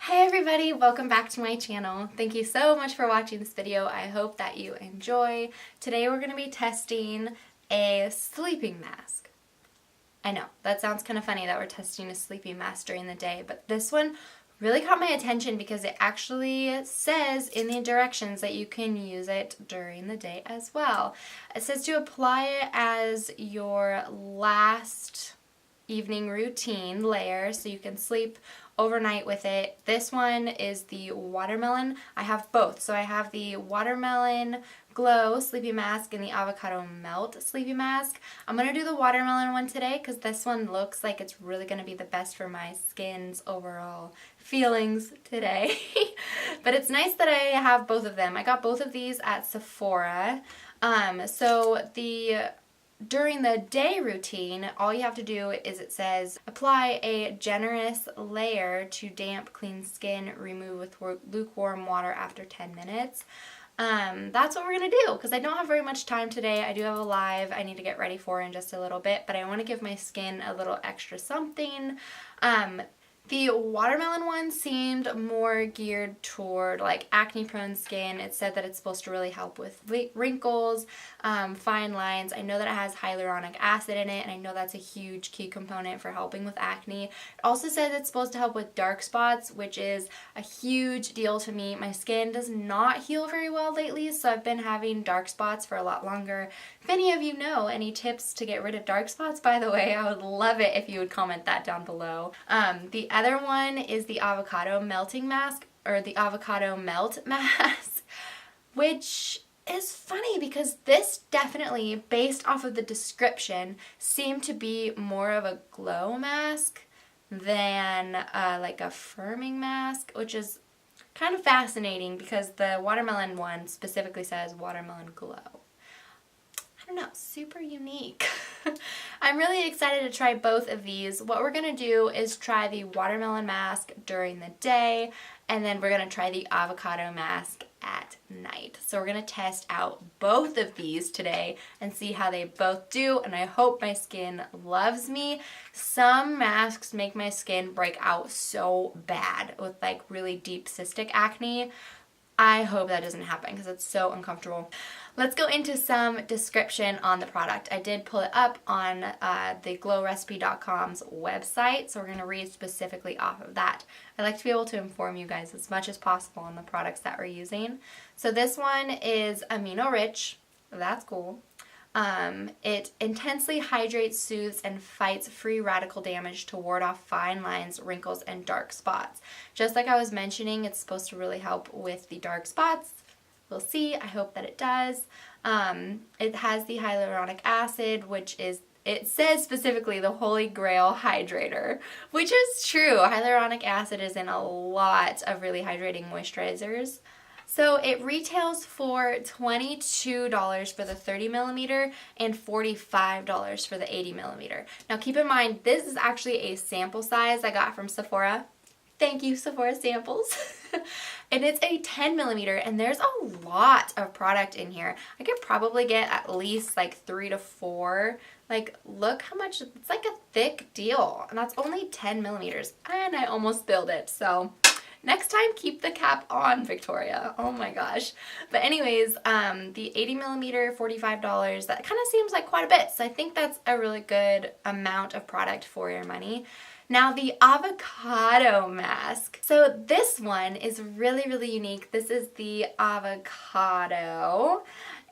Hey everybody, welcome back to my channel. Thank you so much for watching this video. I hope that you enjoy. Today we're going to be testing a sleeping mask. I know, that sounds kind of funny that we're testing a sleeping mask during the day, but this one really caught my attention because it actually says in the directions that you can use it during the day as well. It says to apply it as your last evening routine layer so you can sleep overnight with it. This one is the watermelon. I have both. So I have the watermelon glow sleepy mask and the avocado melt sleepy mask. I'm going to do the watermelon one today because this one looks like it's really going to be the best for my skin's overall feelings today. But it's nice that I have both of them. I got both of these at Sephora. During the day routine, all you have to do is it says apply a generous layer to damp, clean skin, remove with lukewarm water after 10 minutes. That's what we're going to do because I don't have very much time today. I do have a live I need to get ready for in just a little bit, but I want to give my skin a little extra something. The watermelon one seemed more geared toward like acne prone skin. It said that it's supposed to really help with wrinkles, fine lines. I know that it has hyaluronic acid in it, and I know that's a huge key component for helping with acne. It also says it's supposed to help with dark spots, which is a huge deal to me. My skin does not heal very well lately, so I've been having dark spots for a lot longer. If any of you know any tips to get rid of dark spots, by the way, I would love it if you would comment that down below. The other one is the avocado melting mask, or the avocado melt mask, which is funny because this definitely, based off of the description, seemed to be more of a glow mask than like a firming mask, which is kind of fascinating because the watermelon one specifically says watermelon glow. I don't know, super unique. I'm really excited to try both of these. What we're going to do is try the watermelon mask during the day, and then we're going to try the avocado mask at night. So we're going to test out both of these today and see how they both do, and I hope my skin loves me. Some masks make my skin break out so bad with like really deep cystic acne. I hope that doesn't happen because it's so uncomfortable. Let's go into some description on the product. I did pull it up on the glowrecipe.com's website, so we're going to read specifically off of that. I like to be able to inform you guys as much as possible on the products that we're using. So this one is amino rich. That's cool. It intensely hydrates, soothes, and fights free radical damage to ward off fine lines, wrinkles, and dark spots. Just like I was mentioning, it's supposed to really help with the dark spots. We'll see. I hope that it does. It has the hyaluronic acid, which is, it says specifically the holy grail hydrator, which is true. Hyaluronic acid is in a lot of really hydrating moisturizers. So it retails for $22 for the 30 millimeter and $45 for the 80 millimeter. Now keep in mind, this is actually a sample size I got from Sephora. Thank you, Sephora Samples. And it's a 10 millimeter, and there's a lot of product in here. I could probably get at least like 3 to 4. Like, look how much, it's like a thick deal. And that's only 10 millimeters. And I almost spilled it, so next time, keep the cap on, Victoria. Oh my gosh. But anyways, the 80 millimeter, $45, that kind of seems like quite a bit. So I think that's a really good amount of product for your money. Now the avocado mask. So this one is really, really unique. This is the avocado.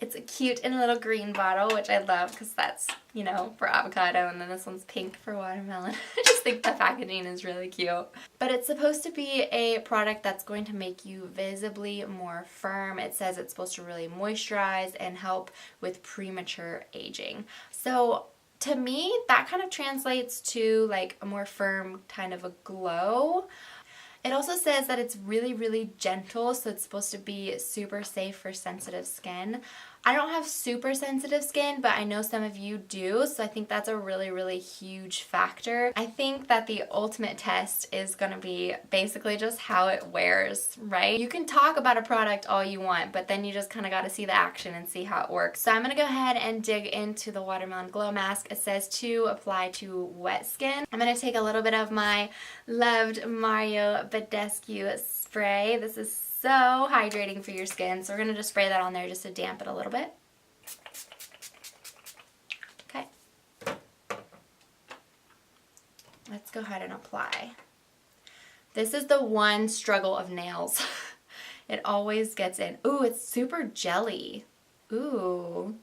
It's cute in a little green bottle, which I love because that's, you know, for avocado, and then this one's pink for watermelon. I just think the packaging is really cute. But it's supposed to be a product that's going to make you visibly more firm. It says it's supposed to really moisturize and help with premature aging. So to me, that kind of translates to like a more firm kind of a glow. It also says that it's really, really gentle, so it's supposed to be super safe for sensitive skin. I don't have super sensitive skin, but I know some of you do, so I think that's a really, really huge factor. I think that the ultimate test is going to be basically just how it wears, right? You can talk about a product all you want, but then you just kind of got to see the action and see how it works. So I'm going to go ahead and dig into the Watermelon Glow Mask. It says to apply to wet skin. I'm going to take a little bit of my loved Mario Badescu spray. This is so hydrating for your skin, so we're going to just spray that on there just to damp it a little bit. Okay. Let's go ahead and apply. This is the one struggle of nails. It always gets in. Ooh, it's super jelly. Ooh.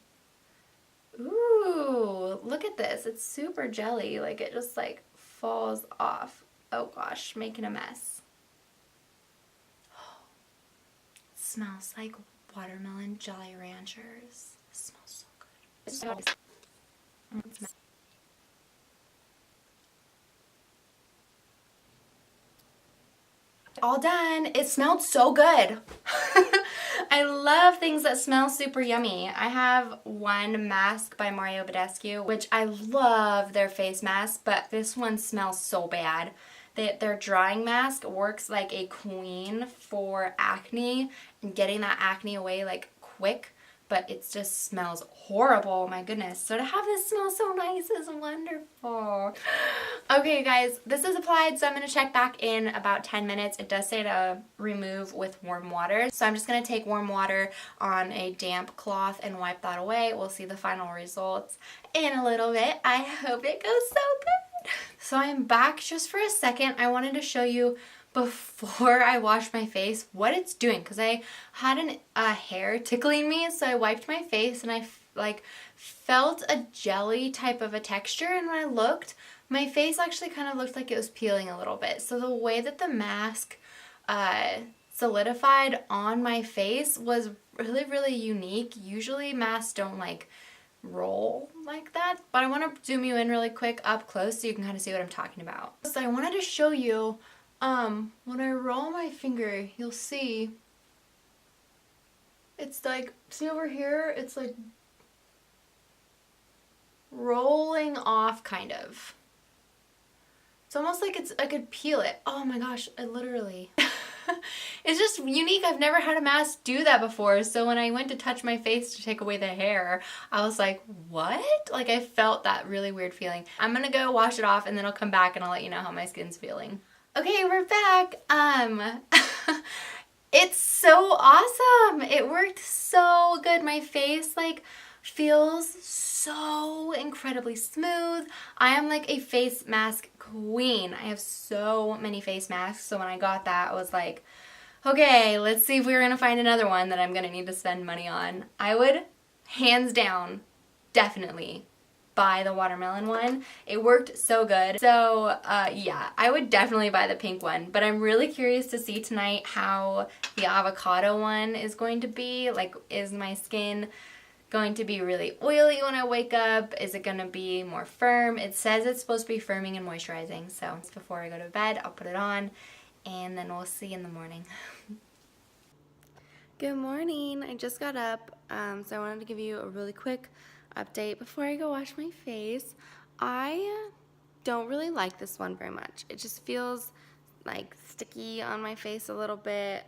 Ooh, look at this. It's super jelly. Like it just like falls off. Oh gosh, making a mess. Smells like watermelon Jolly Ranchers. It smells so good. All done. It smelled so good. I love things that smell super yummy. I have one mask by Mario Badescu, which I love their face mask, but this one smells so bad. Their drying mask works like a queen for acne and getting that acne away like quick, but it just smells horrible. My goodness. So to have this smell so nice is wonderful. Okay guys, this is applied, so I'm going to check back in about 10 minutes. It does say to remove with warm water. So I'm just going to take warm water on a damp cloth and wipe that away. We'll see the final results in a little bit. I hope it goes so good. So I'm back just for a second. I wanted to show you before I washed my face what it's doing, because I had a hair tickling me, so I wiped my face and I like felt a jelly type of a texture, and when I looked, my face actually kind of looked like it was peeling a little bit. So the way that the mask solidified on my face was really, really unique. Usually masks don't like roll like that, but I want to zoom you in really quick up close so you can kind of see what I'm talking about. So I wanted to show you when I roll my finger, you'll see it's like, see over here, it's like rolling off kind of. It's almost like I could peel it. Oh my gosh, I literally it's just unique. I've never had a mask do that before. So when I went to touch my face to take away the hair, I was like, what? Like I felt that really weird feeling. I'm gonna go wash it off and then I'll come back and I'll let you know how my skin's feeling. Okay, we're back. It's so awesome. It worked so good. My face like feels so incredibly smooth. I am like a face mask queen. I have so many face masks, so when I got that I was like, okay, let's see if we're gonna find another one that I'm gonna need to spend money on. I would hands down definitely buy the watermelon one. It worked so good. So yeah, I would definitely buy the pink one, but I'm really curious to see tonight how the avocado one is going to be. Like, is my skin going to be really oily when I wake up? Is it going to be more firm? It says it's supposed to be firming and moisturizing, so before I go to bed I'll put it on and then we'll see in the morning. Good morning. I just got up, so I wanted to give you a really quick update before I go wash my face. I don't really like this one very much. It just feels like sticky on my face a little bit,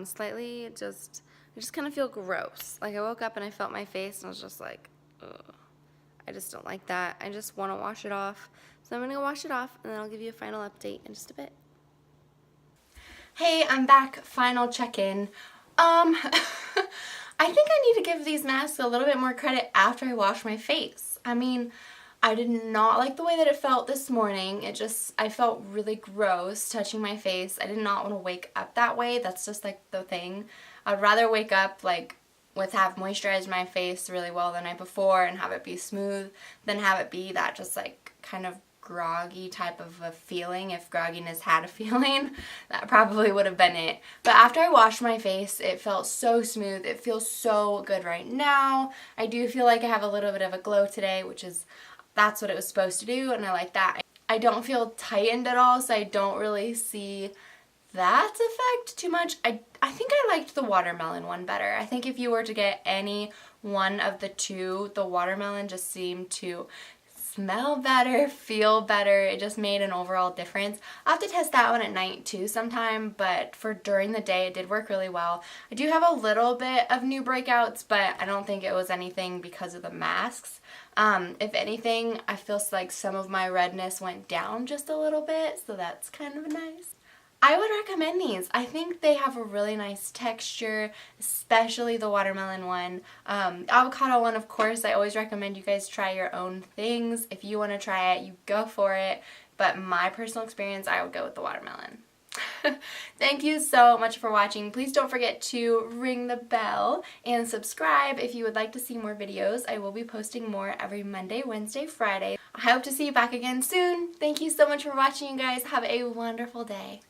slightly I just kind of feel gross. Like I woke up and I felt my face and I was just like, ugh. I just don't like that. I just want to wash it off. So I'm going to go wash it off and then I'll give you a final update in just a bit. Hey, I'm back. Final check-in. I think I need to give these masks a little bit more credit after I wash my face. I mean, I did not like the way that it felt this morning. I felt really gross touching my face. I did not want to wake up that way. That's just like the thing. I'd rather wake up like have moisturized my face really well the night before and have it be smooth than have it be that just like kind of groggy type of a feeling. If grogginess had a feeling, that probably would have been it. But after I washed my face, it felt so smooth. It feels so good right now. I do feel like I have a little bit of a glow today, that's what it was supposed to do, and I like that. I don't feel tightened at all, so I don't really see that effect too much. I think I liked the watermelon one better. I think if you were to get any one of the two, the watermelon just seemed to smell better, feel better. It just made an overall difference. I'll have to test that one at night too sometime, but for during the day it did work really well. I do have a little bit of new breakouts, but I don't think it was anything because of the masks. If anything, I feel like some of my redness went down just a little bit, so that's kind of nice. I would recommend these. I think they have a really nice texture, especially the watermelon one. Avocado one, of course, I always recommend you guys try your own things. If you want to try it, you go for it. But my personal experience, I would go with the watermelon. Thank you so much for watching. Please don't forget to ring the bell and subscribe if you would like to see more videos. I will be posting more every Monday, Wednesday, Friday. I hope to see you back again soon. Thank you so much for watching, you guys. Have a wonderful day.